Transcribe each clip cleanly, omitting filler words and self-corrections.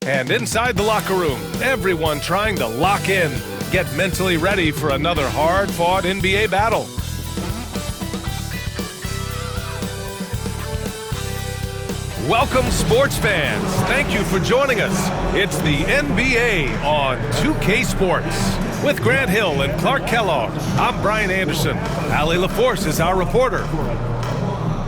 And inside the locker room, everyone trying to lock in, get mentally ready for another hard-fought NBA battle. Welcome, sports fans. Thank you for joining us. It's the NBA on 2K Sports. With Grant Hill and Clark Kellogg, I'm Brian Anderson. Allie LaForce is our reporter.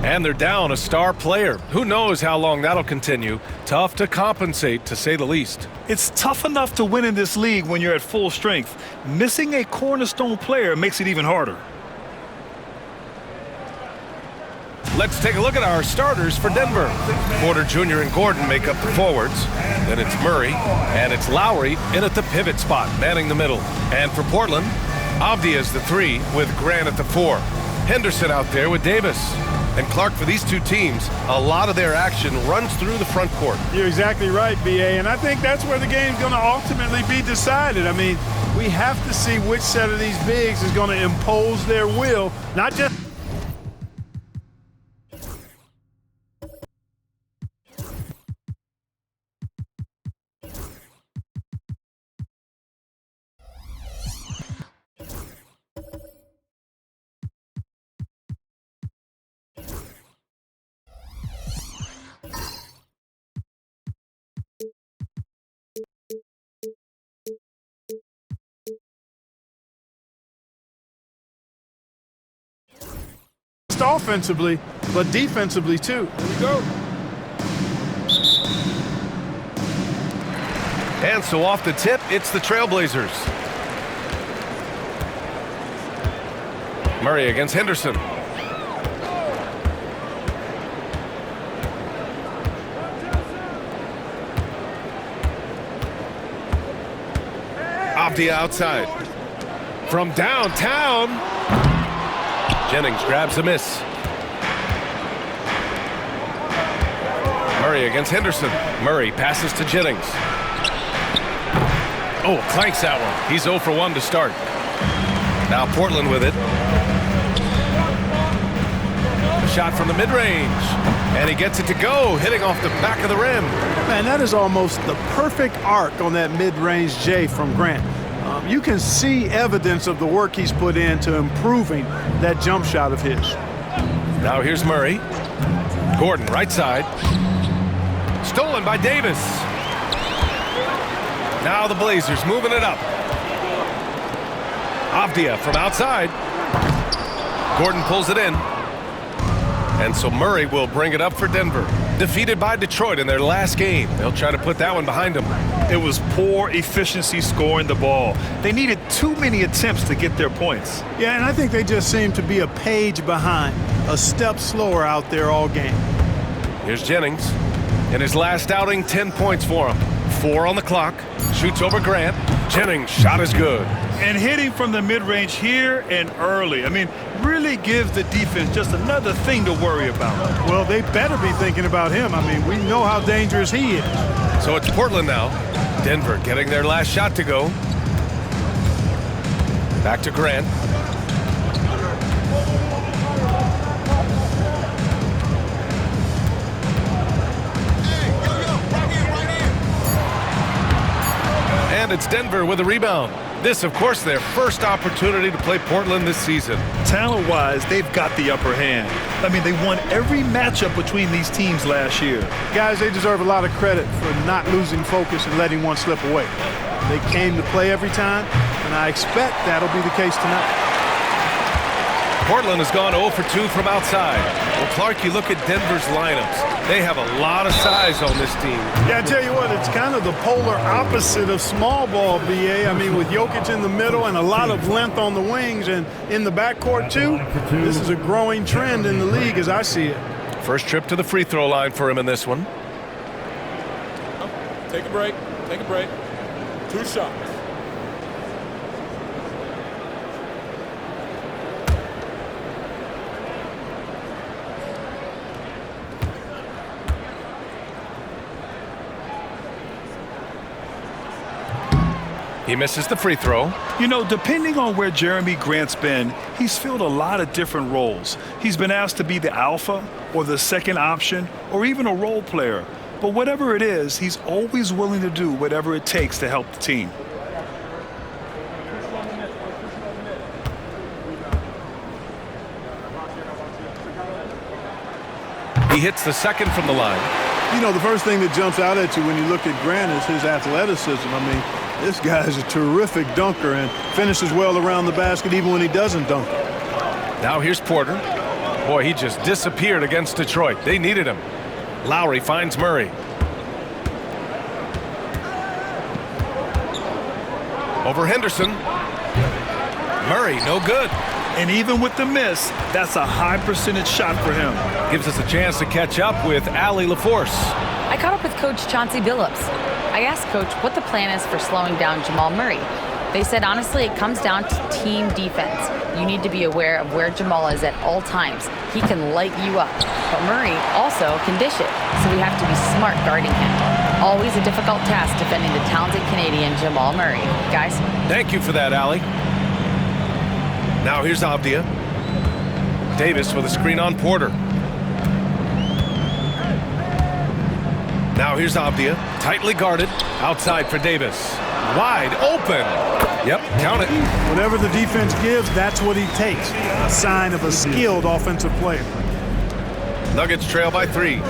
And they're down a star player. Who knows how long that'll continue. Tough to compensate, to say the least. It's tough enough to win in this league when you're at full strength. Missing a cornerstone player makes it even harder. Let's take a look at our starters for Denver. Porter Jr. and Gordon make up the forwards. Then it's Murray, and it's Lowry in at the pivot spot, manning the middle. And for Portland, Avdija is the 3 with Grant at the 4. Henderson out there with Davis. And Clark, for these two teams, a lot of their action runs through the front court. You're exactly right, B.A., and I think that's where the game's going to ultimately be decided. I mean, we have to see which set of these bigs is going to impose their will, not just... offensively, but defensively too. Here we go. And so off the tip, it's the TrialBlazers. Murray against Henderson. Avdija outside. From downtown. Jennings grabs a miss. Murray against Henderson. Murray passes to Jennings. Oh, clanks that one. He's 0 for 1 to start. Now Portland with it. A shot from the mid-range. And he gets it to go, hitting off the back of the rim. Man, that is almost the perfect arc on that mid-range J from Grant. You can see evidence of the work he's put into improving that jump shot of his. Now here's Murray. Gordon, right side. Stolen by Davis. Now the Blazers moving it up. Avdija from outside. Gordon pulls it in. And so Murray will bring it up for Denver. Defeated by Detroit in their last game. They'll try to put that one behind them. It was poor efficiency scoring the ball. They needed too many attempts to get their points. Yeah, and I think they just seem to be a page behind, a step slower out there all game. Here's Jennings. In his last outing, 10 points for him. 4 on the clock. Shoots over Grant. Jennings' shot is good. And hitting from the mid-range here and early. I mean, really gives the defense just another thing to worry about. Well, they better be thinking about him. I mean, we know how dangerous he is. So it's Portland now. Denver getting their last shot to go. Back to Grant. And it's Denver with a rebound. This, of course, their first opportunity to play Portland this season. Talent-wise, they've got the upper hand. I mean, they won every matchup between these teams last year. Guys, they deserve a lot of credit for not losing focus and letting one slip away. They came to play every time, and I expect that'll be the case tonight. Portland has gone 0 for 2 from outside. Well, Clark, you look at Denver's lineups. They have a lot of size on this team. Yeah, I tell you what, it's kind of the polar opposite of small ball, B.A. I mean, with Jokic in the middle and a lot of length on the wings and in the backcourt, too, this is a growing trend in the league as I see it. First trip to the free throw line for him in this one. Take a break. Take a break. 2 shots. He misses the free throw. You know, depending on where Jeremy Grant's been, he's filled a lot of different roles. He's been asked to be the alpha or the second option or even a role player. But whatever it is, he's always willing to do whatever it takes to help the team. He hits the second from the line. You know, the first thing that jumps out at you when you look at Grant is his athleticism. I mean, this guy is a terrific dunker and finishes well around the basket even when he doesn't dunk. Now here's Porter. Boy, he just disappeared against Detroit. They needed him. Lowry finds Murray. Over Henderson. Murray, no good. And even with the miss, that's a high percentage shot for him. Gives us a chance to catch up with Allie LaForce. I caught up with Coach Chauncey Billups. I asked Coach what the plan is for slowing down Jamal Murray. They said, honestly, it comes down to team defense. You need to be aware of where Jamal is at all times. He can light you up, but Murray also can dish it, so we have to be smart guarding him. Always a difficult task defending the talented Canadian Jamal Murray. Guys? Thank you for that, Allie. Now here's Avdia. Davis with a screen on Porter. Now here's Avdia, tightly guarded, outside for Davis. Wide open. Yep, count it. Whatever the defense gives, that's what he takes. A sign of a skilled offensive player. Nuggets trail by 3.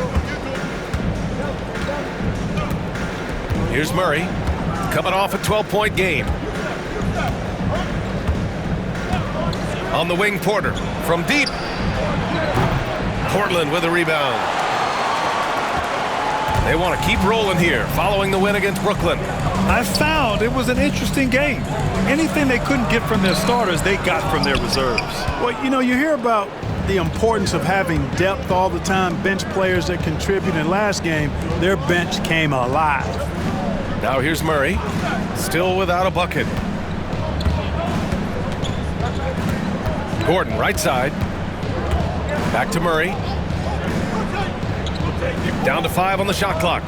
Here's Murray, coming off a 12-point game. On the wing, Porter from deep. Portland with a rebound. They want to keep rolling here following the win against Brooklyn. I found it was an interesting game. Anything they couldn't get from their starters, they got from their reserves. Well, you know, you hear about the importance of having depth all the time, bench players that contribute. In last game, their bench came alive. Now here's Murray, still without a bucket. Gordon, right side. Back to Murray. Down to 5 on the shot clock.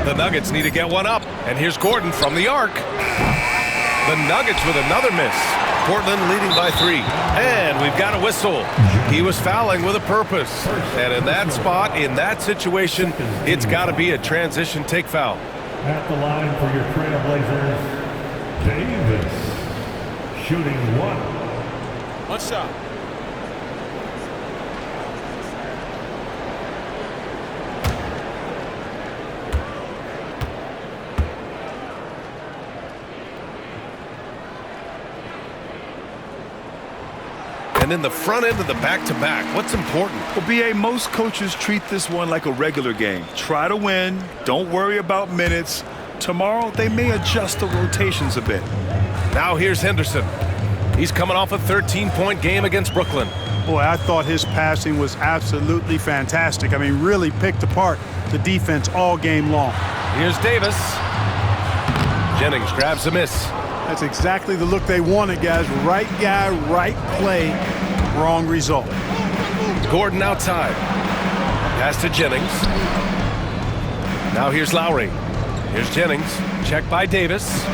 The Nuggets need to get one up. And here's Gordon from the arc. The Nuggets with another miss. Portland leading by 3. And we've got a whistle. He was fouling with a purpose. And in that spot, in that situation, it's got to be a transition take foul. At the line for your TrialBlazers, Davis. Shooting 1 shot. And in the front end of the back-to-back, what's important? Well, B.A., most coaches treat this one like a regular game. Try to win. Don't worry about minutes. Tomorrow, they may adjust the rotations a bit. Now here's Henderson. He's coming off a 13-point game against Brooklyn. Boy, I thought his passing was absolutely fantastic. I mean, really picked apart the defense all game long. Here's Davis. Jennings grabs a miss. That's exactly the look they wanted, guys. Right guy, right play, wrong result. Gordon outside. Pass to Jennings. Now here's Lowry. Here's Jennings. Check by Davis.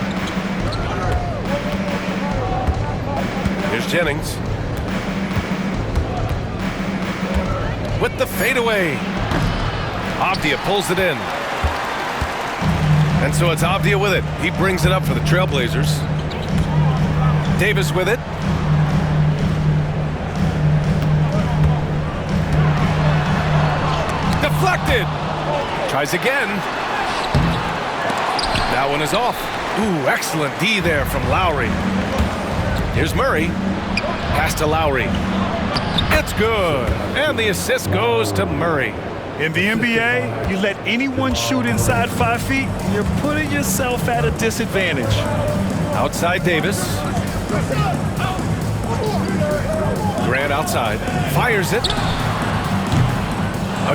Here's Jennings. With the fadeaway. Avdia pulls it in. And so it's Avdia with it. He brings it up for the TrialBlazers. Davis with it. Deflected. Tries again. That one is off. Ooh, excellent D there from Lowry. Here's Murray. Pass to Lowry. It's good. And the assist goes to Murray. In the NBA, you let anyone shoot inside 5 feet, you're putting yourself at a disadvantage. Outside Davis. Grant outside. Fires it.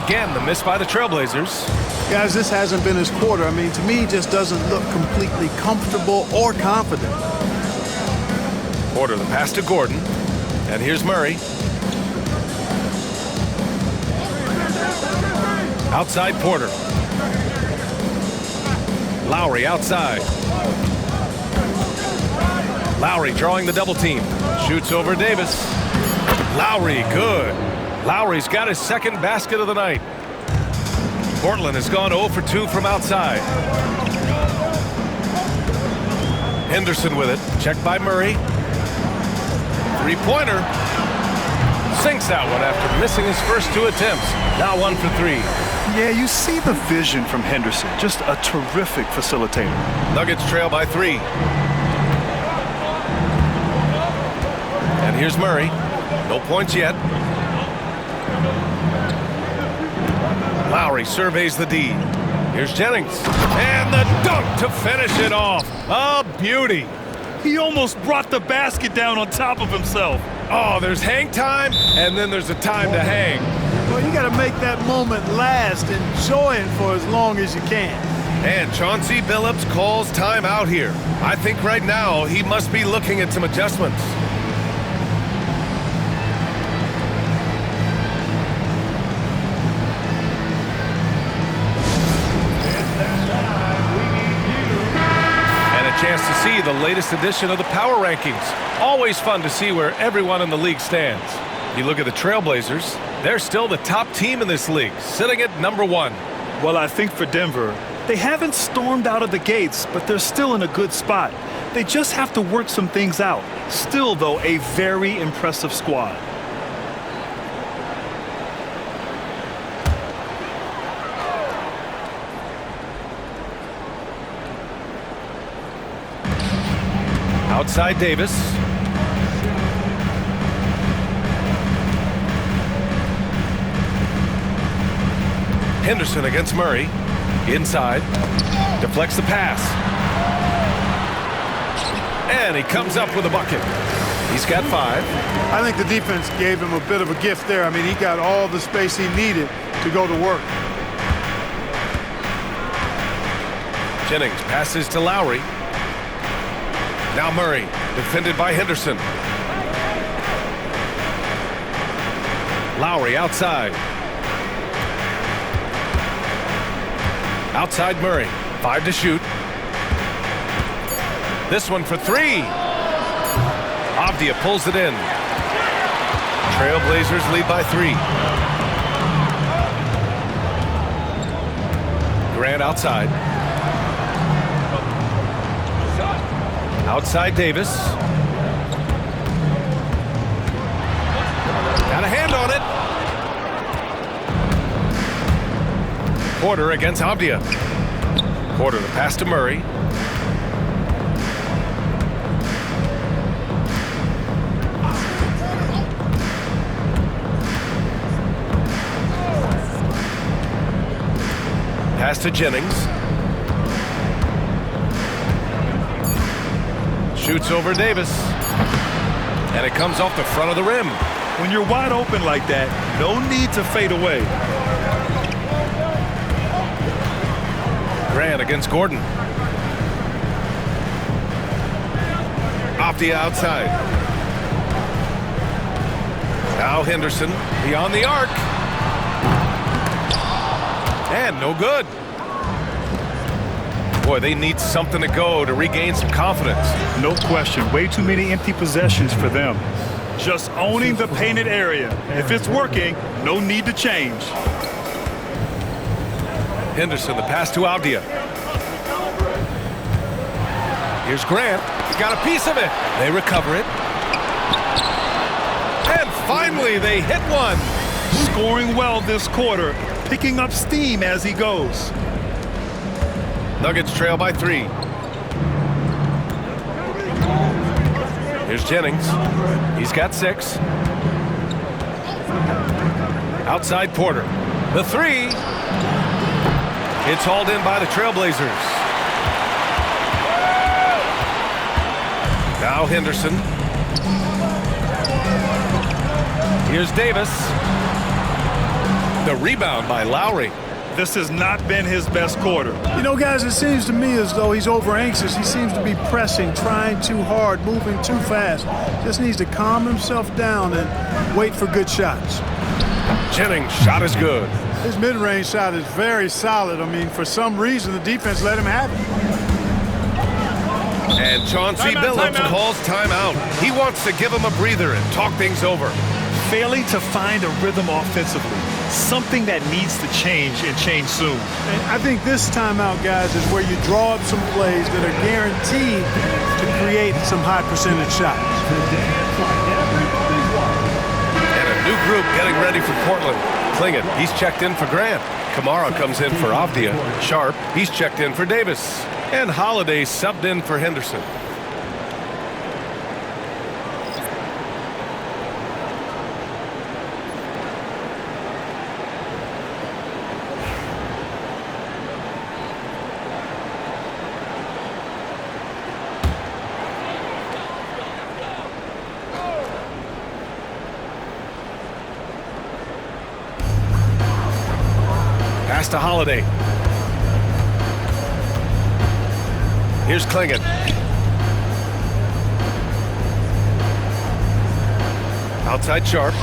Again, the miss by the TrialBlazers. Guys, this hasn't been his quarter. I mean, to me, he just doesn't look completely comfortable or confident. Porter, the pass to Gordon. And here's Murray. Outside Porter. Lowry outside. Lowry drawing the double team. Shoots over Davis. Lowry, good. Lowry's got his second basket of the night. Portland has gone 0 for 2 from outside. Henderson with it. Checked by Murray. Three-pointer. Sinks that one after missing his first 2 attempts. Now 1 for 3. Yeah, you see the vision from Henderson. Just a terrific facilitator. Nuggets trail by 3. And here's Murray. No points yet. Lowry surveys the D. Here's Jennings. And the dunk to finish it off. A beauty. He almost brought the basket down on top of himself. Oh, there's hang time, and then there's a time to hang. Well, you got to make that moment last. Enjoy it for as long as you can. And Chauncey Billups calls timeout here. I think right now he must be looking at some adjustments. Chance to see the latest edition of the power rankings. Always fun to see where everyone in the league stands. You look at the TrialBlazers, they're still the top team in this league, sitting at number 1. Well, I think for Denver, they haven't stormed out of the gates, but they're still in a good spot. They just have to work some things out. Still, though, a very impressive squad. Outside Davis. Henderson against Murray. Inside. Deflects the pass. And he comes up with a bucket. He's got 5. I think the defense gave him a bit of a gift there. I mean, he got all the space he needed to go to work. Jennings passes to Lowry. Now Murray, defended by Henderson. Lowry outside. Outside Murray. 5 to shoot. This one for 3. Avdia pulls it in. TrialBlazers lead by 3. Grant outside. Outside Davis. Got a hand on it. Porter against Avdia. Porter the pass to Murray. Pass to Jennings. Shoots over Davis. And it comes off the front of the rim. When you're wide open like that, no need to fade away. Grant against Gordon. Off the outside. Now Henderson beyond the arc. And no good. Boy, they need something to go to regain some confidence. No question. Way too many empty possessions for them. Just owning the painted area. If it's working, no need to change. Henderson, the pass to Avdia. Here's Grant. He got a piece of it. They recover it. And finally, they hit one. Scoring well this quarter. Picking up steam as he goes. Nuggets trail by 3. Here's Jennings. He's got 6. Outside Porter. The 3. It's hauled in by the TrialBlazers. Now Henderson. Here's Davis. The rebound by Lowry. This has not been his best quarter. You know, guys, it seems to me as though he's over anxious. He seems to be pressing, trying too hard, moving too fast. Just needs to calm himself down and wait for good shots. Jennings' shot is good. His mid-range shot is very solid. I mean, for some reason, the defense let him have it. And Chauncey Billups calls timeout. He wants to give him a breather and talk things over. Failing to find a rhythm offensively. something that needs to change and change soon. And I think this timeout, guys, is where you draw up some plays that are guaranteed to create some high percentage shots. And a new group getting ready for Portland. Klingett, he's checked in for Grant. Kamara comes in for Avdia. Sharp, he's checked in for Davis. And Holiday subbed in for Henderson. Pass to Holiday. Here's Klingett. Outside Sharp.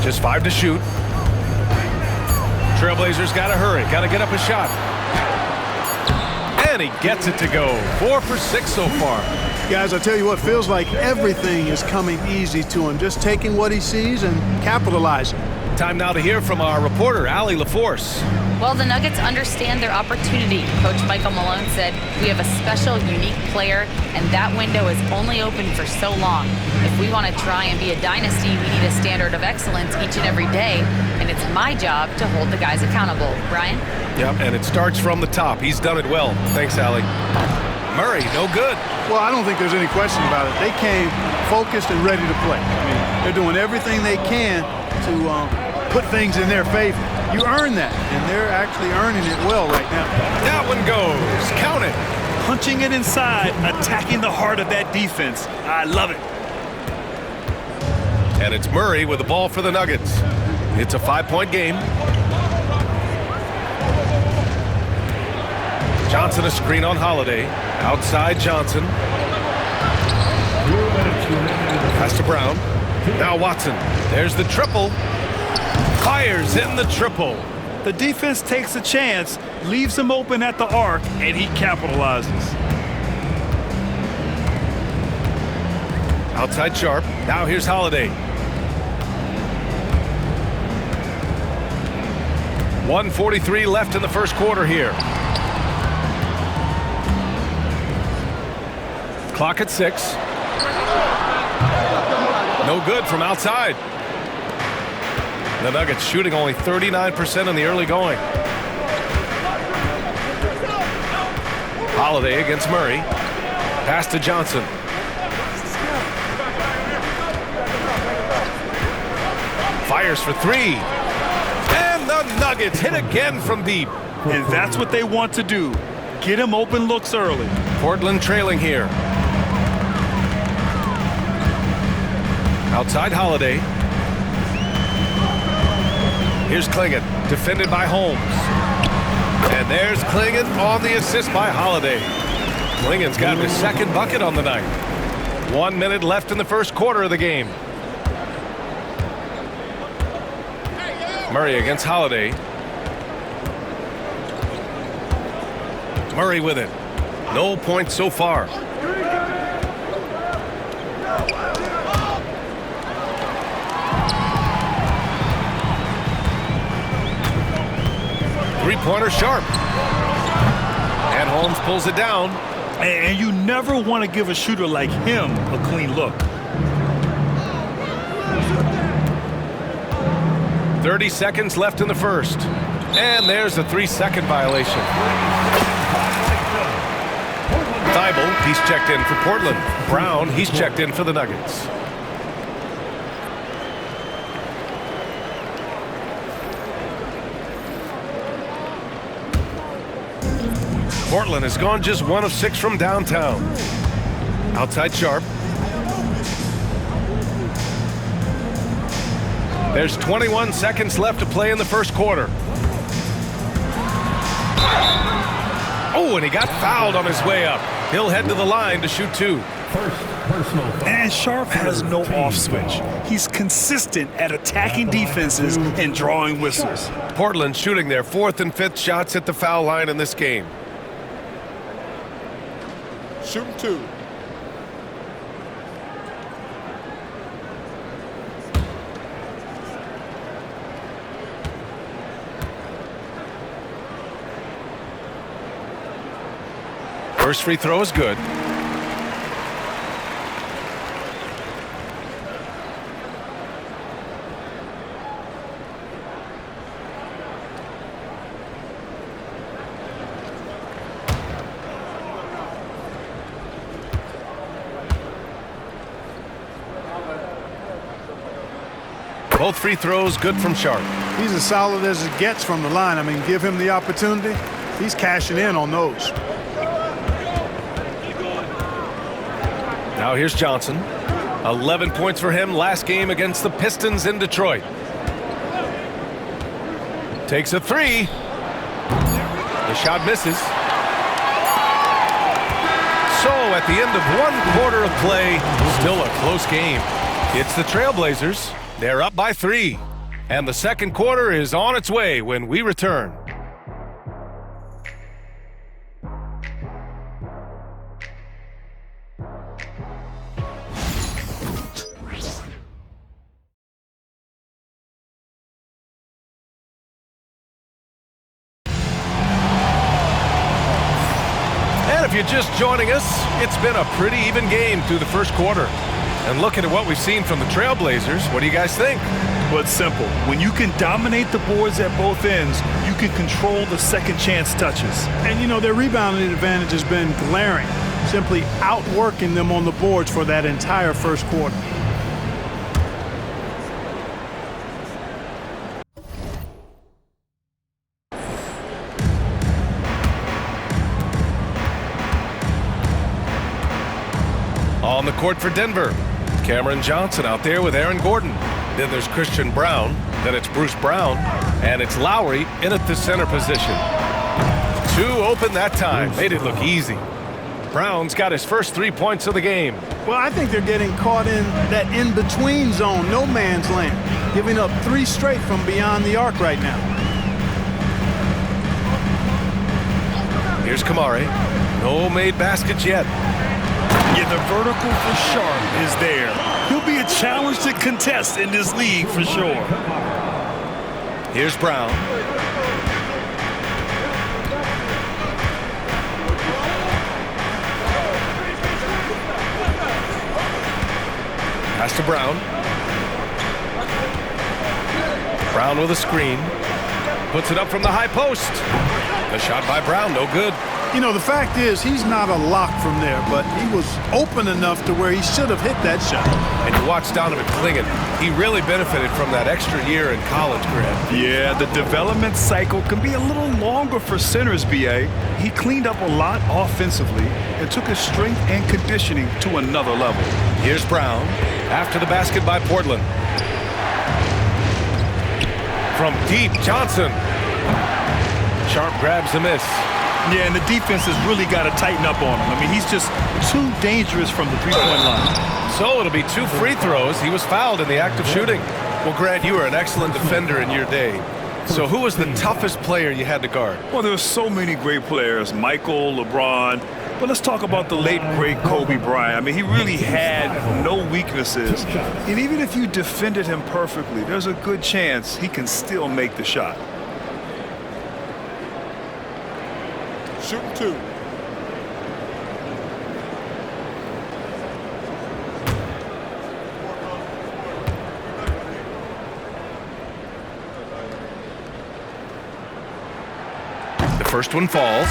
Just 5 to shoot. TrialBlazers got to hurry. Got to get up a shot. And he gets it to go. 4 for 6 so far. Guys, I tell you what, feels like everything is coming easy to him. Just taking what he sees and capitalizing. Time now to hear from our reporter, Allie LaForce. Well, the Nuggets understand their opportunity. Coach Michael Malone said, we have a special, unique player, and that window is only open for so long. If we want to try and be a dynasty, we need a standard of excellence each and every day, and it's my job to hold the guys accountable. Brian? Yep, and it starts from the top. He's done it well. Thanks, Allie. Murray, no good. Well, I don't think there's any question about it. They came focused and ready to play. I mean, they're doing everything they can to put things in their favor. You earn that, and they're actually earning it well right now. That one goes. Count it. Punching it inside, attacking the heart of that defense. I love it. And it's Murray with the ball for the Nuggets. It's a 5-point game. Johnson a screen on Holiday. Outside Johnson. Pass to Brown. Now Watson. There's the triple. Fires in the triple. The defense takes a chance, leaves him open at the arc, and he capitalizes. Outside Sharp. Now here's Holiday. 1:43 left in the first quarter here. Clock at 6. No good from outside. The Nuggets shooting only 39% in the early going. Holiday against Murray. Pass to Johnson. Fires for 3. And the Nuggets hit again from deep. And that's what they want to do. Get him open looks early. Portland trailing here. Outside Holiday. Here's Klingett, defended by Holmes. And there's Klingett on the assist by Holiday. Klingett's got his second bucket on the night. 1 minute left in the first quarter of the game. Murray against Holiday. Murray with it. No points so far. Three-pointer Sharp. And Holmes pulls it down. And you never want to give a shooter like him a clean look. 30 seconds left in the first. And there's a 3-second violation. Thibault, he's checked in for Portland. Brown, he's checked in for the Nuggets. Portland has gone just 1 of 6 from downtown. Outside Sharp. There's 21 seconds left to play in the first quarter. Oh, and he got fouled on his way up. He'll head to the line to shoot 2. And Sharp has no off switch. He's consistent at attacking defenses and drawing whistles. Portland shooting their 4th and 5th shots at the foul line in this game. Shooting 2. First free throw is good. Both free throws good from Sharp. He's as solid as it gets from the line. I mean, give him the opportunity. He's cashing in on those. Now here's Johnson. 11 points for him last game against the Pistons in Detroit. Takes a three. The shot misses. So at the end of 1 quarter of play, still a close game. It's the TrialBlazers. They're up by 3. And the second quarter is on its way when we return. And if you're just joining us, it's been a pretty even game through the first quarter. And looking at what we've seen from the TrialBlazers, what do you guys think? Well, it's simple. When you can dominate the boards at both ends, you can control the second chance touches. And, you know, their rebounding advantage has been glaring, simply outworking them on the boards for that entire first quarter. On the court for Denver, Cameron Johnson out there with Aaron Gordon. Then there's Christian Brown. Then it's Bruce Brown. And it's Lowry in at the center position. 2 open that time. Made it look easy. Brown's got his first 3 points of the game. Well, I think they're getting caught in that in-between zone, no man's land, giving up 3 straight from beyond the arc right now. Here's Kamari. No made baskets yet. Yeah, the vertical for Sharp is there. He'll be a challenge to contest in this league for sure. Here's Brown. Pass to Brown. Brown with a screen. Puts it up from the high post. The shot by Brown, no good. You know, the fact is he's not a lock from there, but he was open enough to where he should have hit that shot. And you watch Donovan Clingan. He really benefited from that extra year in college, Grant. Yeah, the development cycle can be a little longer for centers, B.A. He cleaned up a lot offensively and took his strength and conditioning to another level. Here's Brown after the basket by Portland. From deep, Johnson. Sharp grabs the miss. Yeah, and the defense has really got to tighten up on him. I mean, he's just too dangerous from the three-point line. So it'll be 2 free throws. He was fouled in the act of shooting. Well, Grant, you were an excellent defender in your day. So who was the toughest player you had to guard? Well, there were so many great players, Michael, LeBron. But let's talk about the late, great Kobe Bryant. I mean, he really had no weaknesses. And even if you defended him perfectly, there's a good chance he can still make the shot. Shooting 2. The first one falls.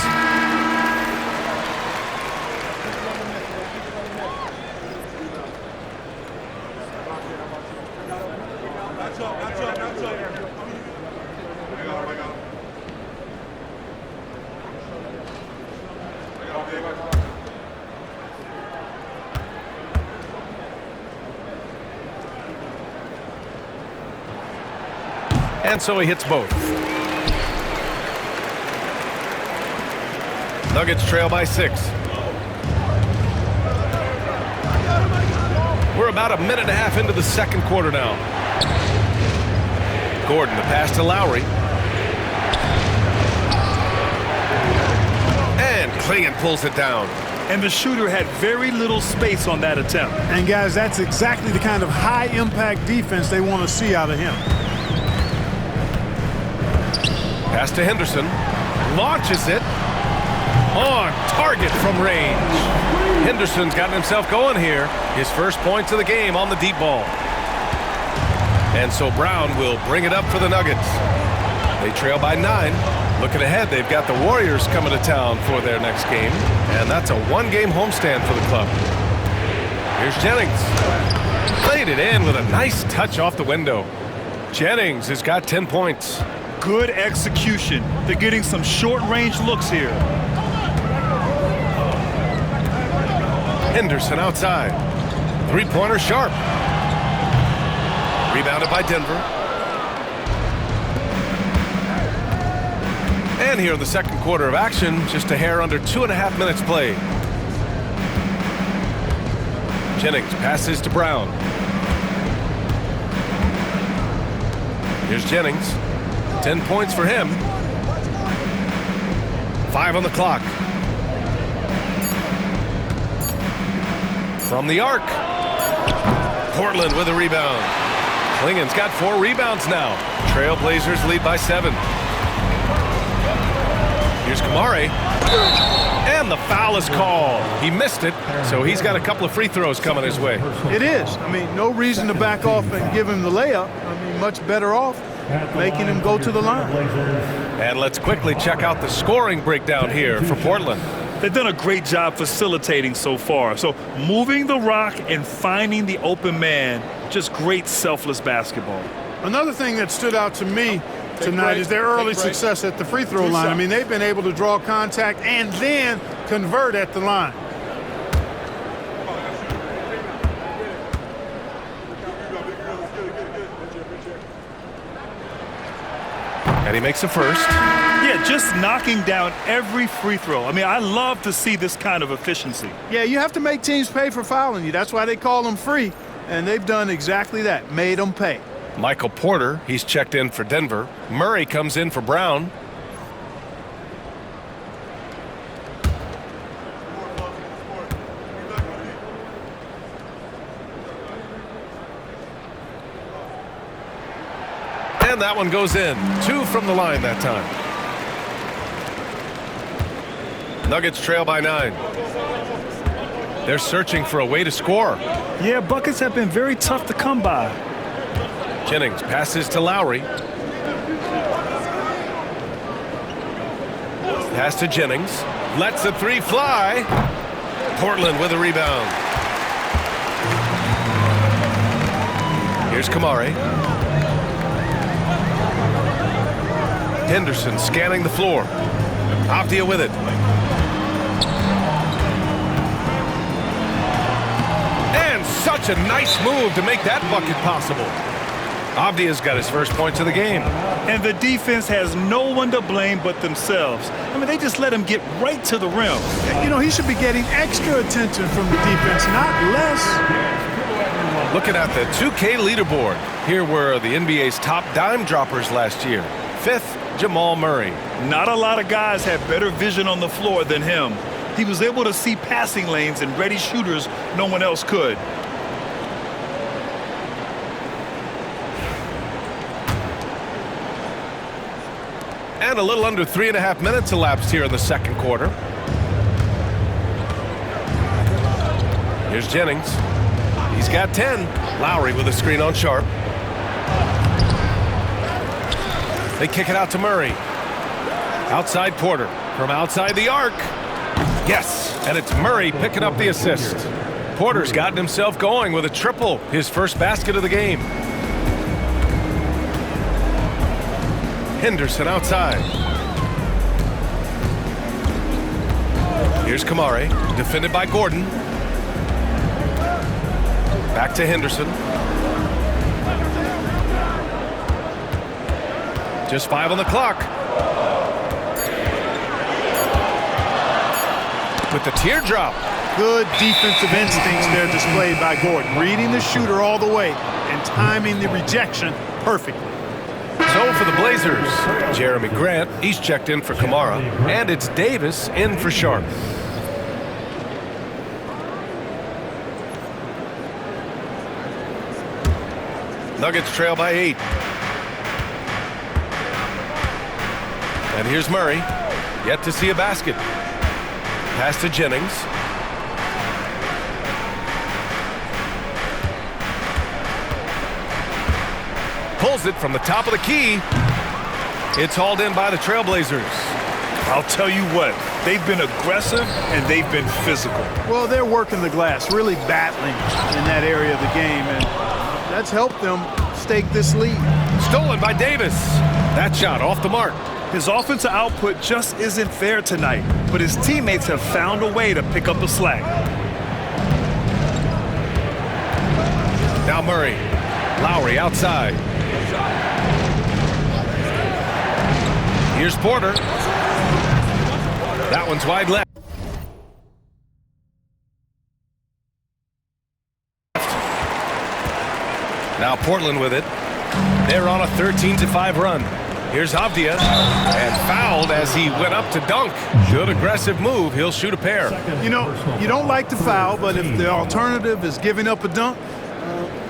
And so he hits both. Nuggets trail by 6. We're about a minute and a half into the second quarter now. Gordon, the pass to Lowry. And Clingan pulls it down. And the shooter had very little space on that attempt. And guys, that's exactly the kind of high-impact defense they want to see out of him. Pass to Henderson. Launches it. On target from range. Henderson's gotten himself going here. His first points of the game on the deep ball. And so Brown will bring it up for the Nuggets. They trail by 9. Looking ahead, they've got the Warriors coming to town for their next game. And that's a one-game homestand for the club. Here's Jennings. Played it in with a nice touch off the window. Jennings has got 10 points. Good execution. They're getting some short-range looks here. Henderson outside. Three-pointer sharp. Rebounded by Denver. And here in the second quarter of action, just a hair under 2.5 minutes played. Jennings passes to Brown. Here's Jennings. 10 points for him. 5 on the clock. From the arc. Portland with a rebound. Klingen's got 4 rebounds now. TrialBlazers lead by 7. Here's Kamari. And the foul is called. He missed it, so he's got a couple of free throws coming his way. It is. I mean, no reason to back off and give him the layup. I mean, much better off making him go to the line. And let's quickly check out the scoring breakdown here for Portland. They've done a great job facilitating so far. So moving the rock and finding the open man, just great selfless basketball. Another thing that stood out to me tonight is their early success at the free throw line. I mean, they've been able to draw contact and then convert at the line. And he makes a first. Yeah, just knocking down every free throw. I mean, I love to see this kind of efficiency. Yeah, you have to make teams pay for fouling you. That's why they call them free. And they've done exactly that, made them pay. Michael Porter, he's checked in for Denver. Murray comes in for Brown. And that one goes in. 2 from the line that time. Nuggets trail by 9. They're searching for a way to score. Yeah, buckets have been very tough to come by. Jennings passes to Lowry. Pass to Jennings. Lets the 3 fly. Portland with a rebound. Here's Kamari. Henderson scanning the floor. Avdia with it. And such a nice move to make that bucket possible. Avdia's got his first points of the game. And the defense has no one to blame but themselves. I mean, they just let him get right to the rim. You know, he should be getting extra attention from the defense, not less. Looking at the 2K leaderboard, here were the NBA's top dime droppers last year. 5th, Jamal Murray. Not a lot of guys had better vision on the floor than him. He was able to see passing lanes and ready shooters no one else could. And a little under 3.5 minutes elapsed here in the second quarter. Here's Jennings. He's got 10. Lowry with a screen on Sharp. They kick it out to Murray. Outside Porter. From outside the arc. Yes, and it's Murray picking up the assist. Porter's gotten himself going with a triple. His first basket of the game. Henderson outside. Here's Kamari, defended by Gordon. Back to Henderson. Just 5 on the clock. With the teardrop. Good defensive instincts there displayed by Gordon. Reading the shooter all the way and timing the rejection perfectly. So for the Blazers, Jeremy Grant, he's checked in for Kamara, and it's Davis in for Sharp. Nuggets trail by 8. And here's Murray, yet to see a basket. Pass to Jennings. Pulls it from the top of the key. It's hauled in by the TrialBlazers. I'll tell you what, they've been aggressive and they've been physical. Well, they're working the glass, really battling in that area of the game, and that's helped them stake this lead. Stolen by Davis. That shot off the mark. His offensive output just isn't there tonight, but his teammates have found a way to pick up the slack. Now Murray. Lowry outside. Here's Porter. That one's wide left. Now Portland with it. They're on a 13-5 run. Here's Avdia, and fouled as he went up to dunk. Good aggressive move. He'll shoot a pair. You know, you don't like to foul, but if the alternative is giving up a dunk,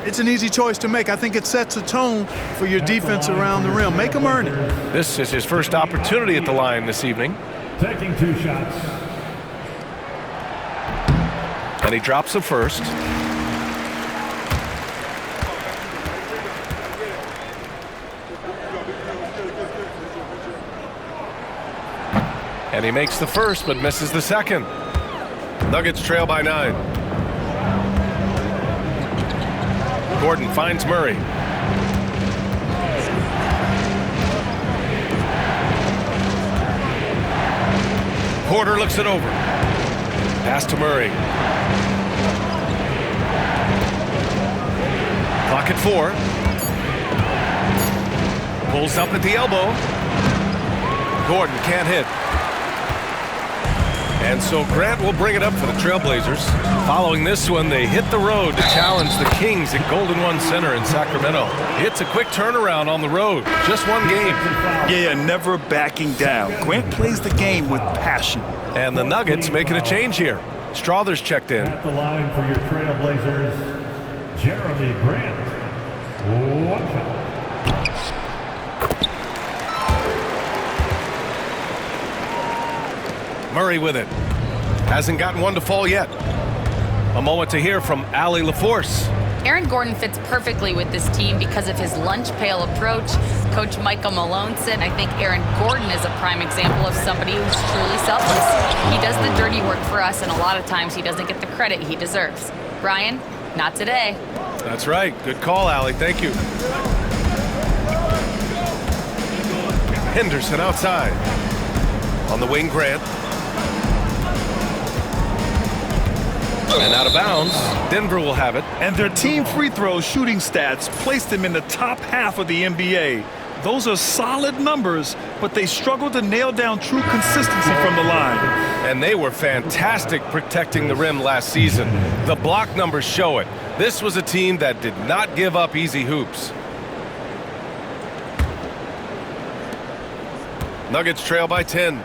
it's an easy choice to make. I think it sets a tone for your defense around the rim. Make them earn it. This is his first opportunity at the line this evening. Taking 2 shots. And he drops the first. And he makes the first, but misses the second. Nuggets trail by 9. Gordon finds Murray. Porter looks it over. Pass to Murray. Clock at 4. Pulls up at the elbow. Gordon can't hit. And so Grant will bring it up for the TrialBlazers. Following this one, they hit the road to challenge the Kings at Golden One Center in Sacramento. It's a quick turnaround on the road. Just one game. Yeah, never backing down. Grant plays the game with passion. And the Nuggets making a change here. Strother's checked in. At the line for your TrialBlazers, Jeremy Grant. 1 shot. Murray with it. Hasn't gotten one to fall yet. A moment to hear from Allie LaForce. Aaron Gordon fits perfectly with this team because of his lunch pail approach. Coach Michael Malone said, I think Aaron Gordon is a prime example of somebody who's truly selfless. He does the dirty work for us, and a lot of times he doesn't get the credit he deserves. Brian, not today. That's right. Good call, Allie. Thank you. Henderson outside. On the wing, Grant. And out of bounds. Denver will have it. And their team free throw shooting stats placed them in the top half of the NBA. Those are solid numbers, but they struggled to nail down true consistency from the line. And they were fantastic protecting the rim last season. The block numbers show it. This was a team that did not give up easy hoops. Nuggets trail by 10.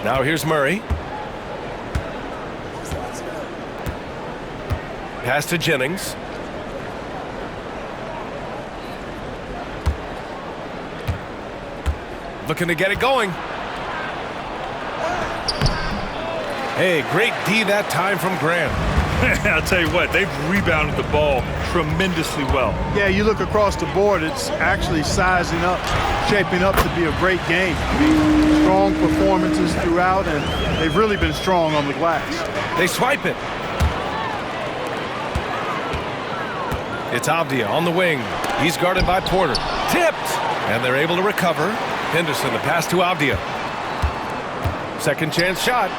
Now here's Murray. Pass to Jennings. Looking to get it going. Hey, great D that time from Grant. I'll tell you what, they've rebounded the ball tremendously well. Yeah, you look across the board, it's actually sizing up, shaping up to be a great game. I mean, strong performances throughout, and they've really been strong on the glass. They swipe it. It's Avdia on the wing. He's guarded by Porter. Tipped! And they're able to recover. Henderson, the pass to Avdia. Second chance shot.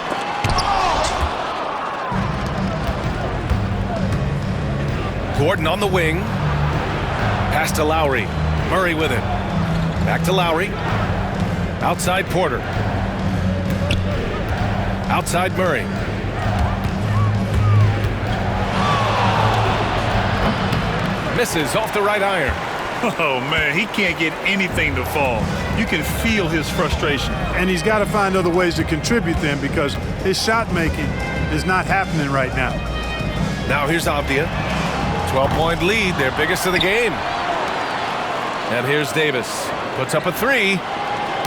Gordon on the wing. Pass to Lowry. Murray with it. Back to Lowry. Outside Porter. Outside Murray. Misses off the right iron. Oh, man, he can't get anything to fall. You can feel his frustration. And he's got to find other ways to contribute then, because his shot making is not happening right now. Now here's Avdia. 12-point lead, their biggest of the game. And here's Davis. Puts up a 3.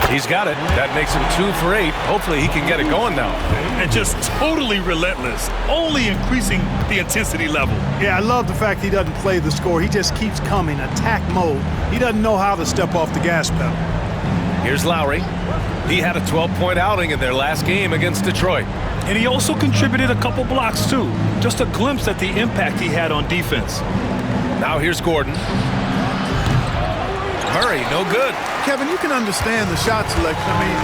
He's got it. That makes him 2 for 8. Hopefully he can get it going now. And just totally relentless, only increasing the intensity level. Yeah, I love the fact he doesn't play the score. He just keeps coming, attack mode. He doesn't know how to step off the gas pedal. Here's Lowry. He had a 12-point outing in their last game against Detroit. And he also contributed a couple blocks, too. Just a glimpse at the impact he had on defense. Now here's Gordon. Murray, no good. Kevin, you can understand the shot selection. I mean,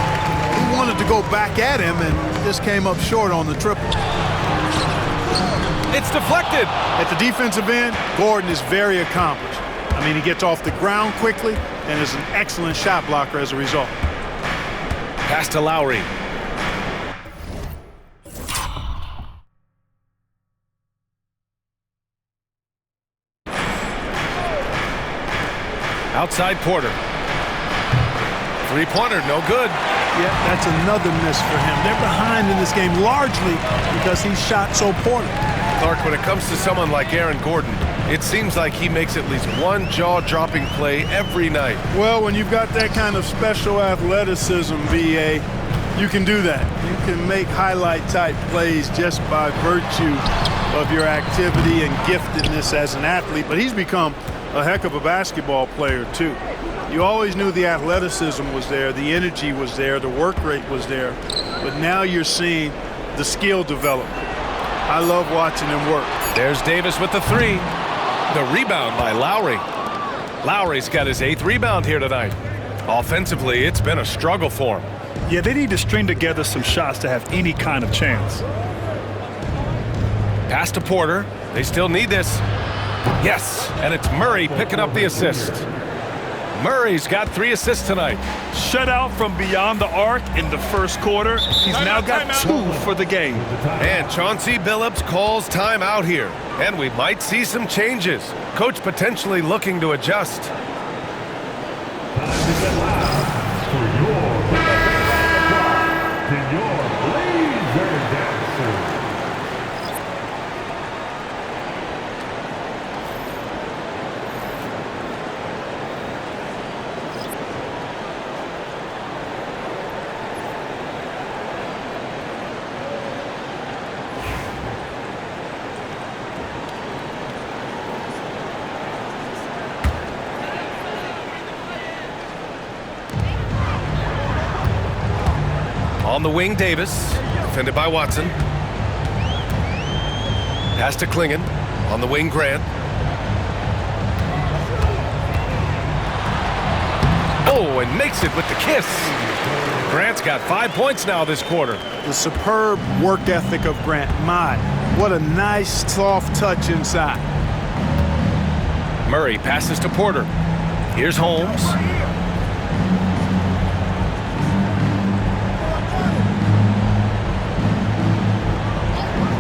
he wanted to go back at him and just came up short on the triple. It's deflected. At the defensive end, Gordon is very accomplished. I mean, he gets off the ground quickly and is an excellent shot blocker as a result. Pass to Lowry. Outside Porter. Three-pointer, no good. Yeah, that's another miss for him. They're behind in this game largely because he shot so poorly. Clark, when it comes to someone like Aaron Gordon, it seems like he makes at least one jaw-dropping play every night. Well, when you've got that kind of special athleticism, VA, you can do that. You can make highlight-type plays just by virtue of your activity and giftedness as an athlete. But he's become a heck of a basketball player, too. You always knew the athleticism was there, the energy was there, the work rate was there. But now you're seeing the skill develop. I love watching him work. There's Davis with the three. The rebound by Lowry. Lowry's got his 8th rebound here tonight. Offensively, it's been a struggle for him. Yeah, they need to string together some shots to have any kind of chance. Pass to Porter. They still need this. Yes, and it's Murray picking up the assist. Murray's got 3 assists tonight. Shut out from beyond the arc in the first quarter. He's now got 2 for the game. And Chauncey Billups calls timeout here. And we might see some changes. Coach potentially looking to adjust. On the wing, Davis, defended by Watson. Pass to Klingon. On the wing, Grant. Oh, and makes it with the kiss. Grant's got 5 points now this quarter. The superb work ethic of Grant. My, what a nice, soft touch inside. Murray passes to Porter. Here's Holmes.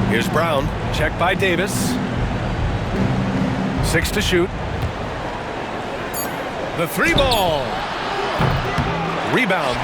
Here's Brown, checked by Davis. 6 to shoot. The 3-ball. Rebound.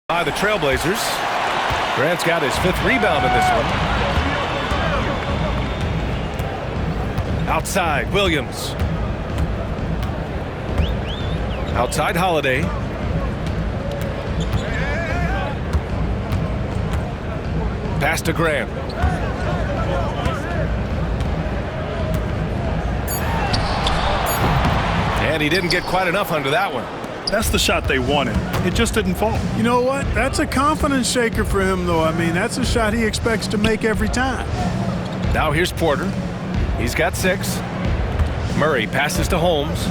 By the TrialBlazers. Grant's got his 5th rebound in this one. Outside, Williams. Outside, Holiday. Pass to Grant. And he didn't get quite enough under that one. That's the shot they wanted. It just didn't fall. You know what? That's a confidence shaker for him, though. I mean, that's a shot he expects to make every time. Now here's Porter. He's got 6. Murray passes to Holmes.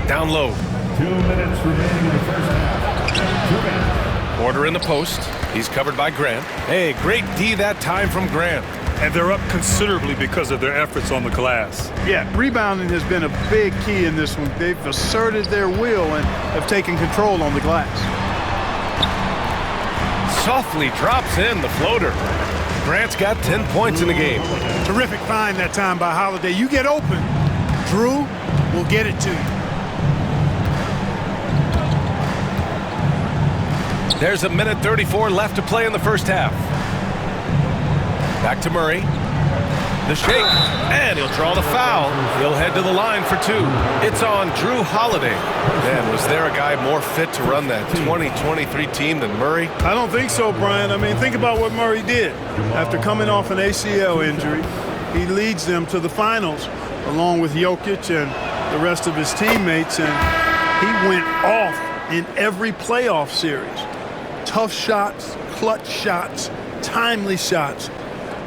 Down low. 2 minutes remaining in the first half. 2 minutes. Porter in the post. He's covered by Grant. Hey, great D that time from Grant. And they're up considerably because of their efforts on the glass. Yeah, rebounding has been a big key in this one. They've asserted their will and have taken control on the glass. softly drops in the floater. Grant's got 10 points in the game. Terrific find that time by Holiday. You get open, Drew will get it to you. There's a minute 34 left to play in the first half. Back to Murray. The shake, and he'll draw the foul. He'll head to the line for two. It's on Drew Holiday. Man, was there a guy more fit to run that 2023 team than Murray? I don't think so, Brian. I mean, think about what Murray did. After coming off an ACL injury, he leads them to the finals along with Jokic and the rest of his teammates, and he went off in every playoff series. Tough shots, clutch shots, timely shots.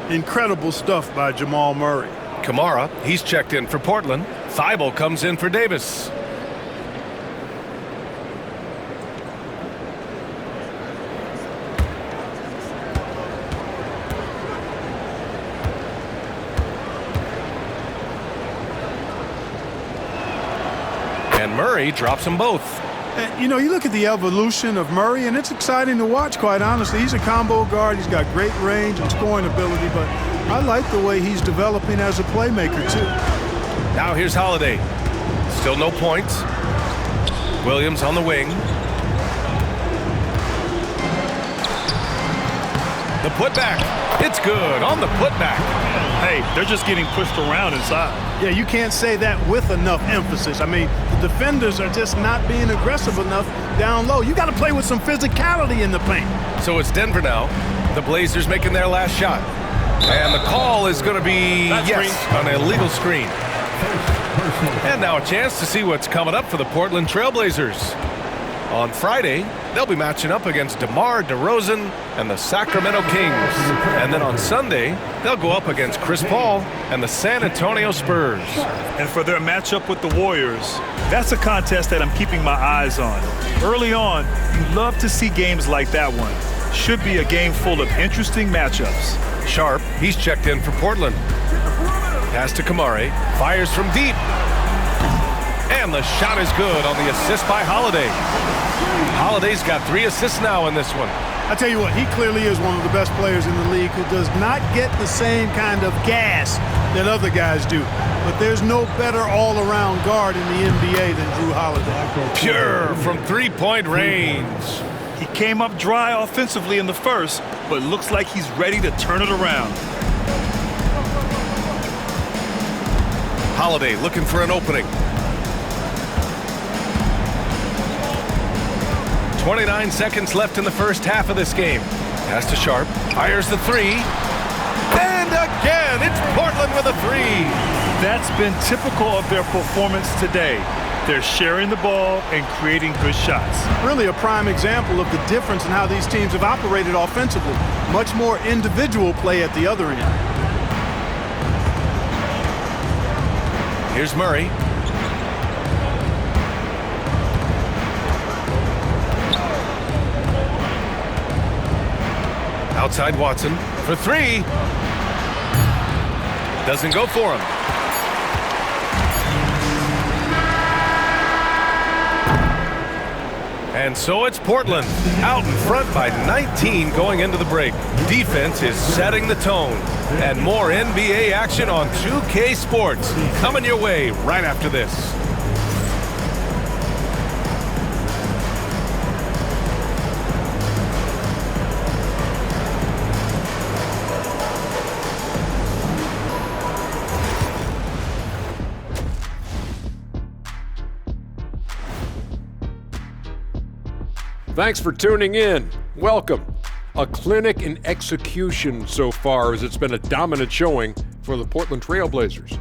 Incredible stuff by Jamal Murray. Kamara, he's checked in for Portland. Thibault comes in for Davis. And Murray drops them both. And, you know, you look at the evolution of Murray, and it's exciting to watch, quite honestly. He's a combo guard. He's got great range and scoring ability, but I like the way he's developing as a playmaker, too. Now here's Holiday. Still no points. Williams on the wing. The putback. It's good on the putback. Hey, they're just getting pushed around inside. Yeah, you can't say that with enough emphasis. I mean, the defenders are just not being aggressive enough down low. You got to play with some physicality in the paint. So it's Denver now. The Blazers making their last shot. And the call is going to be, on an illegal screen. And now a chance to see what's coming up for the Portland TrialBlazers. On Friday, they'll be matching up against DeMar DeRozan and the Sacramento Kings. And then on Sunday, they'll go up against Chris Paul and the San Antonio Spurs. And for their matchup with the Warriors, that's a contest that I'm keeping my eyes on. Early on, you love to see games like that one. Should be a game full of interesting matchups. Sharp, he's checked in for Portland. Pass to Kamari, fires from deep. And the shot is good on the assist by Holiday. Holiday's got 3 assists now in this one. I tell you what, he clearly is one of the best players in the league who does not get the same kind of gas that other guys do. But there's no better all-around guard in the NBA than Drew Holiday. Pure from three-point range. He came up dry offensively in the first, but looks like he's ready to turn it around. Holiday looking for an opening. 29 seconds left in the first half of this game. Pass to Sharp, fires the three. And again, it's Portland with a three. That's been typical of their performance today. They're sharing the ball and creating good shots. Really a prime example of the difference in how these teams have operated offensively. Much more individual play at the other end. Here's Murray. Outside Watson for three. Doesn't go for him. And so it's Portland out in front by 19 going into the break. Defense is setting the tone. And more NBA action on 2K Sports coming your way right after this. Thanks for tuning in. Welcome. A clinic in execution so far, as it's been a dominant showing for the Portland TrialBlazers.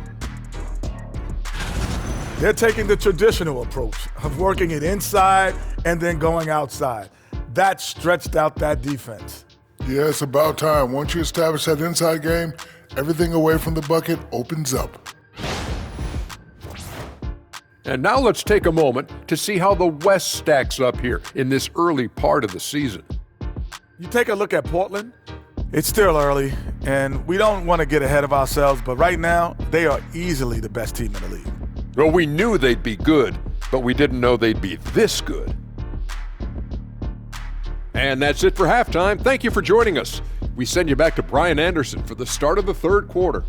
They're taking the traditional approach of working it inside and then going outside. That stretched out that defense. Yeah, it's about time. Once you establish that inside game, everything away from the bucket opens up. And now let's take a moment to see how the West stacks up here in this early part of the season. You take a look at Portland, it's still early, and we don't want to get ahead of ourselves, but right now, they are easily the best team in the league. Well, we knew they'd be good, but we didn't know they'd be this good. And that's it for halftime. Thank you for joining us. We send you back to Brian Anderson for the start of the third quarter.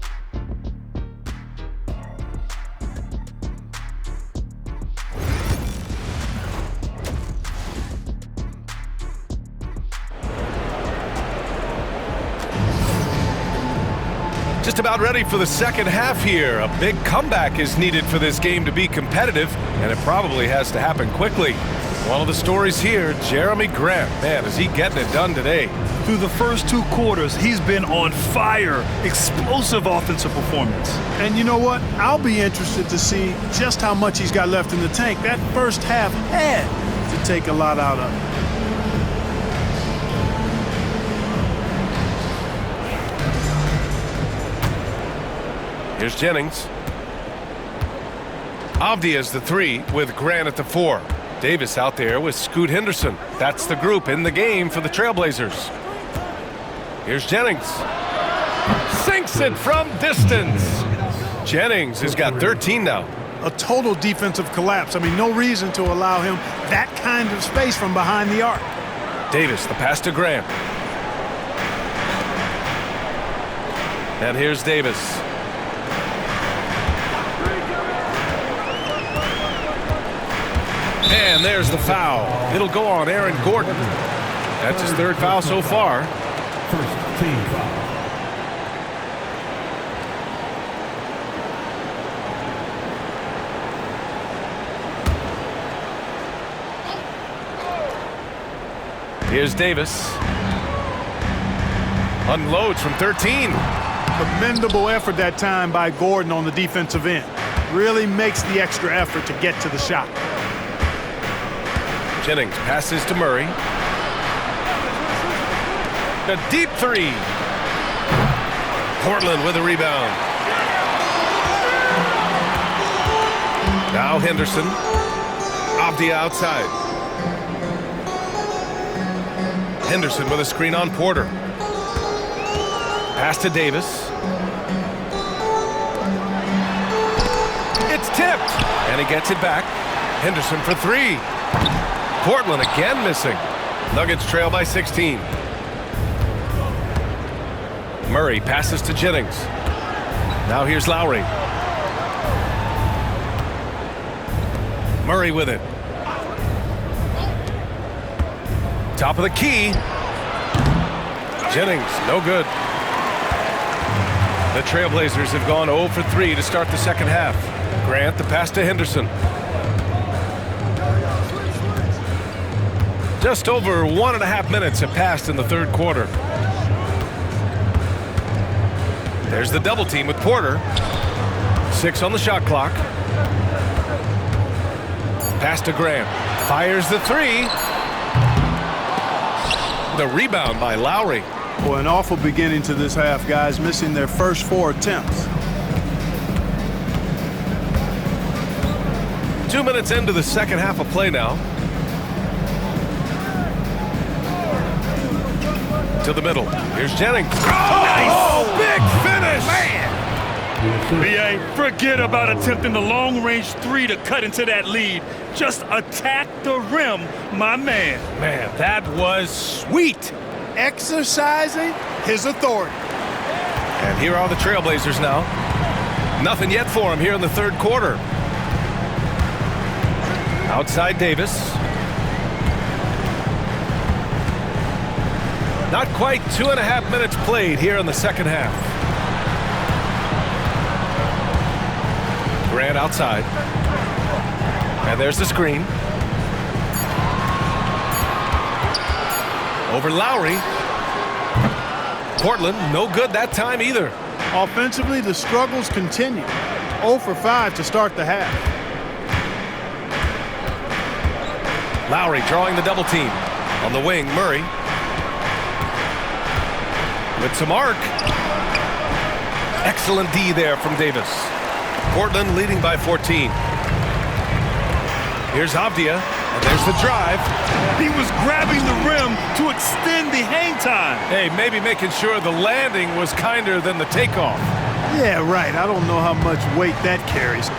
Just about ready for the second half here. A big comeback is needed for this game to be competitive, and it probably has to happen quickly. One of the stories here, Jeremy Grant. Man, is he getting it done today. Through the first 2 quarters, he's been on fire. Explosive offensive performance. And you know what? I'll be interested to see just how much he's got left in the tank. That first half had to take a lot out of it. Here's Jennings. Avdia's the 3 with Grant at the 4. Davis out there with Scoot Henderson. That's the group in the game for the TrialBlazers. Here's Jennings. Sinks it from distance. Jennings has got 13 now. A total defensive collapse. I mean, no reason to allow him that kind of space from behind the arc. Davis, the pass to Grant. And here's Davis. And there's the foul. It'll go on Aaron Gordon. That's his 3rd foul so far. First team foul. Here's Davis. Unloads from 13. Commendable effort that time by Gordon on the defensive end. Really makes the extra effort to get to the shot. Jennings passes to Murray. A deep 3. Portland with a rebound. Now Henderson. Avdia outside. Henderson with a screen on Porter. Pass to Davis. It's tipped. And he gets it back. Henderson for 3. Portland again missing. Nuggets trail by 16. Murray passes to Jennings. Now here's Lowry. Murray with it. Top of the key. Jennings, no good. The TrialBlazers have gone 0 for 3 to start the second half. Grant, the pass to Henderson. Just over 1.5 minutes have passed in the third quarter. There's the double team with Porter. 6 on the shot clock. Pass to Grant. Fires the 3. The rebound by Lowry. Boy, an awful beginning to this half, guys, missing their first 4 attempts. 2 minutes into the second half of play now. To the middle. Here's Jennings. Oh, big finish! Man! B.A., forget about attempting the long-range 3 to cut into that lead. Just attack the rim, my man. Man, that was sweet. Exercising his authority. And here are the TrialBlazers now. Nothing yet for him here in the third quarter. Outside Davis. Not quite 2.5 minutes played here in the second half. Grant outside. And there's the screen. Over Lowry. Portland, no good that time either. Offensively, the struggles continue. 0 for 5 to start the half. Lowry drawing the double team. On the wing, Murray. With some arc. Excellent D there from Davis. Portland leading by 14. Here's Avdia, and there's the drive. He was grabbing the rim to extend the hang time. Hey, maybe making sure the landing was kinder than the takeoff. Yeah, right. I don't know how much weight that carries.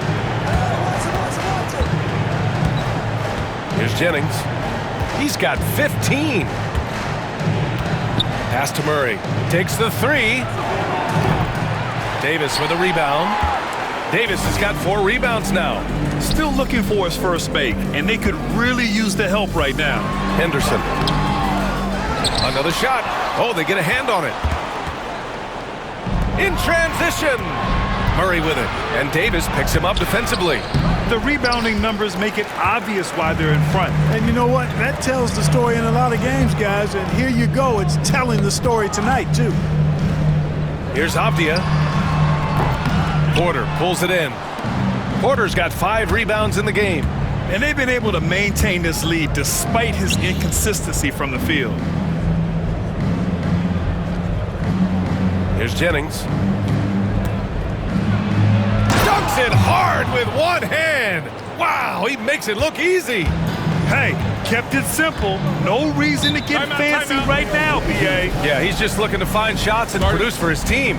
Here's Jennings. He's got 15. Pass to Murray. Takes the three. Davis with a rebound. Davis has got 4 rebounds now. Still looking for his first make, and they could really use the help right now. Henderson. Another shot. Oh, they get a hand on it. In transition. Murray with it. And Davis picks him up defensively. The rebounding numbers make it obvious why they're in front. And you know what? That tells the story in a lot of games, guys. And here you go. It's telling the story tonight, too. Here's Avdia. Porter pulls it in. Porter's got 5 rebounds in the game. And they've been able to maintain this lead despite his inconsistency from the field. Here's Jennings. Dunks it hard with one hand. Wow, he makes it look easy. Hey, kept it simple. No reason to get fancy right now, B.A. Yeah, he's just looking to find shots and produce for his team.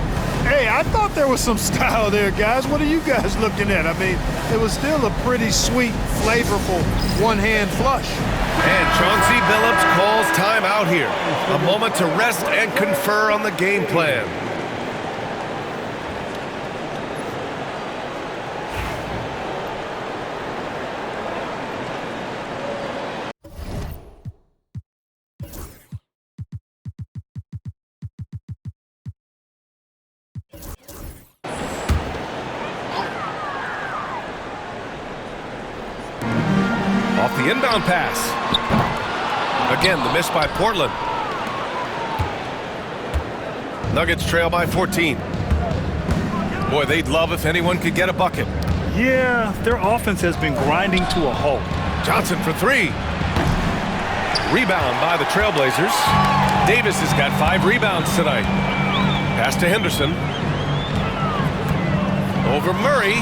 Hey, I thought there was some style there, guys. What are you guys looking at? I mean, it was still a pretty sweet, flavorful one-hand flush. And Chauncey Billups calls time out here. A moment to rest and confer on the game plan. Off the inbound pass. Again, the miss by Portland. Nuggets trail by 14. Boy, they'd love if anyone could get a bucket. Yeah, their offense has been grinding to a halt. Johnson for 3. Rebound by the TrialBlazers. Davis has got 5 rebounds tonight. Pass to Henderson. Over Murray.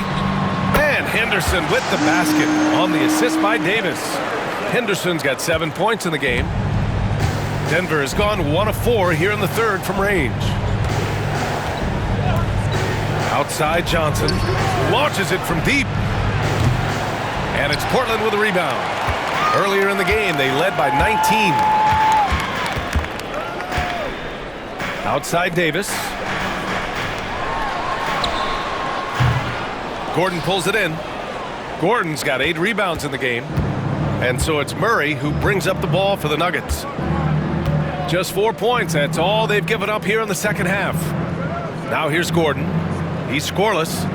And Henderson with the basket on the assist by Davis. Henderson's got 7 points in the game. Denver has gone 1 of 4 here in the third from range. Outside Johnson. Launches it from deep. And it's Portland with a rebound. Earlier in the game, they led by 19. Outside Davis. Gordon pulls it in. Gordon's got 8 rebounds in the game. And so it's Murray who brings up the ball for the Nuggets. Just 4 points. That's all they've given up here in the second half. Now here's Gordon. He's scoreless.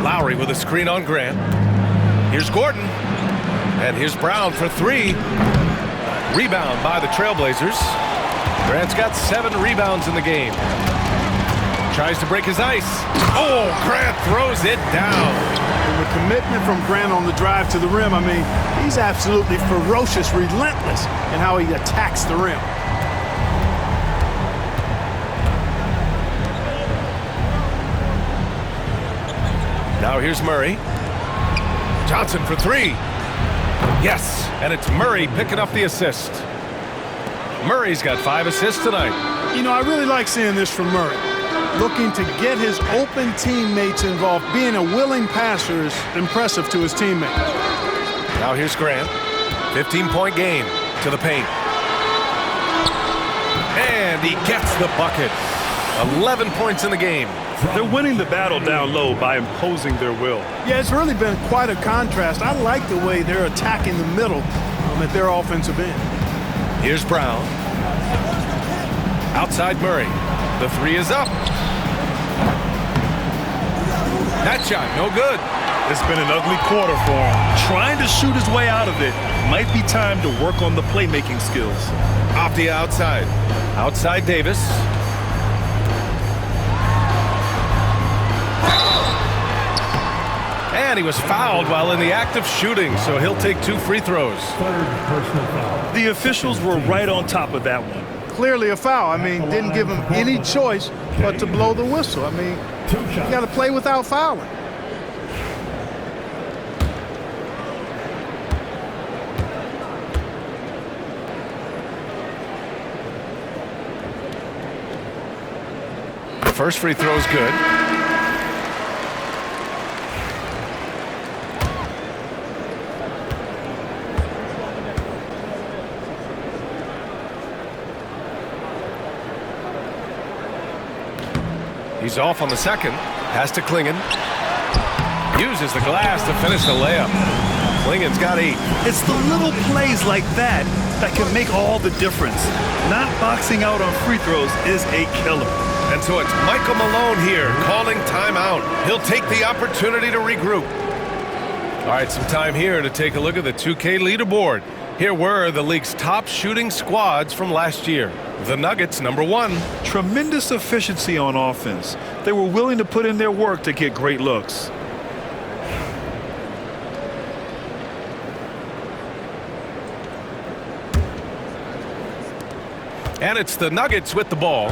Lowry with a screen on Grant. Here's Gordon. And here's Brown for 3. Rebound by the TrialBlazers. Grant's got 7 rebounds in the game. Tries to break his ice. Oh, Grant throws it down. And the commitment from Grant on the drive to the rim, I mean, he's absolutely ferocious, relentless in how he attacks the rim. Now here's Murray. Johnson for 3. Yes, and it's Murray picking up the assist. Murray's got 5 assists tonight. You know, I really like seeing this from Murray. Looking to get his open teammates involved. Being a willing passer is impressive to his teammates. Now here's Grant. 15-point game to the paint. And he gets the bucket. 11 points in the game. They're winning the battle down low by imposing their will. Yeah, it's really been quite a contrast. I like the way they're attacking the middle at their offensive end. Here's Brown. Outside Murray. The 3 is up. That shot, no good. It's been an ugly quarter for him. Trying to shoot his way out of it. Might be time to work on the playmaking skills. Opti outside. Outside Davis. And he was fouled while in the act of shooting, so he'll take 2 free throws. The officials were right on top of that one. Clearly a foul. I mean, didn't give him any choice but to blow the whistle. I mean, you got to play without fouling. The first free throw is good. He's off on the second. Has to Klingon. Uses the glass to finish the layup. Klingon's got 8. It's the little plays like that that can make all the difference. Not boxing out on free throws is a killer. And so it's Michael Malone here calling timeout. He'll take the opportunity to regroup. All right, some time here to take a look at the 2K leaderboard. Here were the league's top shooting squads from last year. The Nuggets, number 1. Tremendous efficiency on offense. They were willing to put in their work to get great looks. And it's the Nuggets with the ball.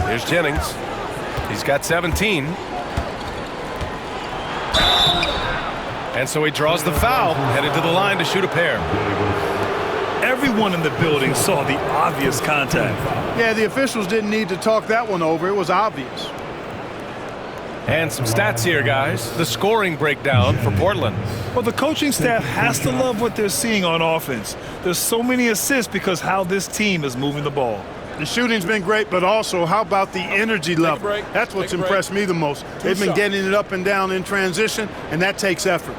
Here's Jennings. He's got 17. And so he draws the foul, headed to the line to shoot a pair. Everyone in the building saw the obvious contact. Yeah, the officials didn't need to talk that one over. It was obvious. And some stats here, guys. The scoring breakdown for Portland. Well, the coaching staff has to love what they're seeing on offense. There's so many assists because how this team is moving the ball. The shooting's been great, but also how about the energy level? That's what's impressed me the most. They've been getting it up and down in transition, and that takes effort.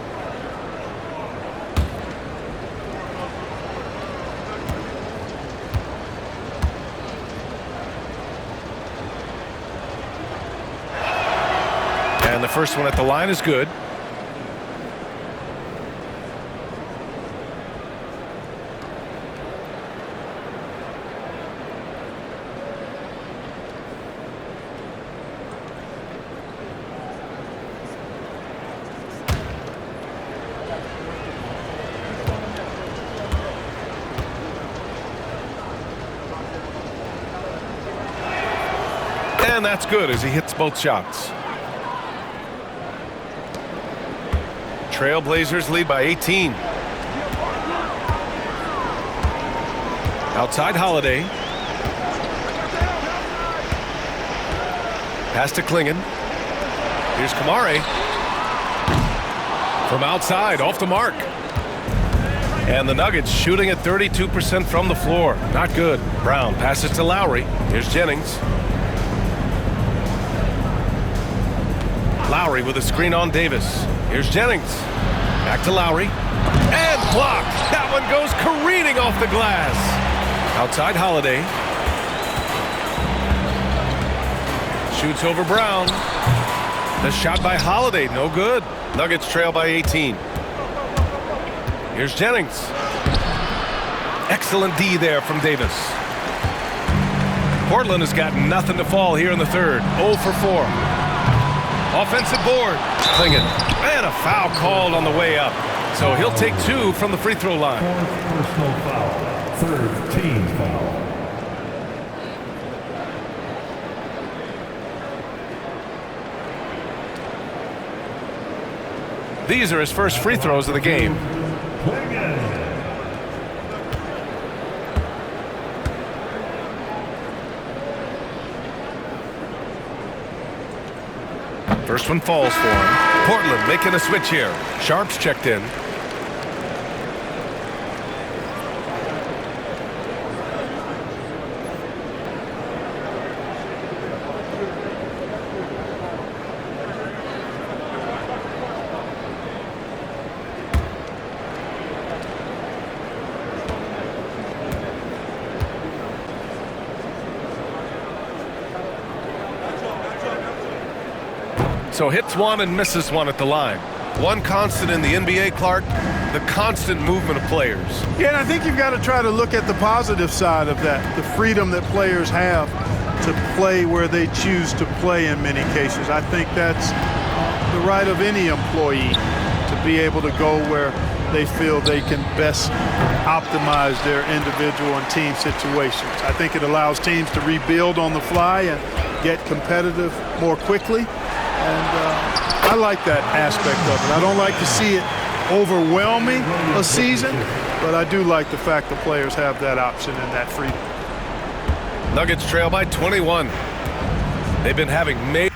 And the first one at the line is good. And that's good as he hits both shots. TrialBlazers lead by 18. Outside Holiday. Pass to Klingon. Here's Kamare. From outside, off the mark. And the Nuggets shooting at 32% from the floor. Not good. Brown passes to Lowry. Here's Jennings. Lowry with a screen on Davis. Here's Jennings. Back to Lowry. And blocked. That one goes careening off the glass. Outside Holiday. Shoots over Brown. The shot by Holiday, no good. Nuggets trail by 18. Here's Jennings. Excellent D there from Davis. Portland has got nothing to fall here in the third. 0 for 4. Offensive board. Klingon. And a foul called on the way up. So he'll take 2 from the free throw line. Fourth personal foul. Third team foul. These are his first free throws of the game. First one falls for him. Portland making a switch here. Sharp's checked in. So hits one and misses one at the line. One constant in the NBA, Clark, the constant movement of players. Yeah, and I think you've got to try to look at the positive side of that, the freedom that players have to play where they choose to play in many cases. I think that's the right of any employee to be able to go where they feel they can best optimize their individual and team situations. I think it allows teams to rebuild on the fly and get competitive more quickly. And I like that aspect of it. I don't like to see it overwhelming a season, but I do like the fact the players have that option and that freedom. Nuggets trail by 21. They've been having major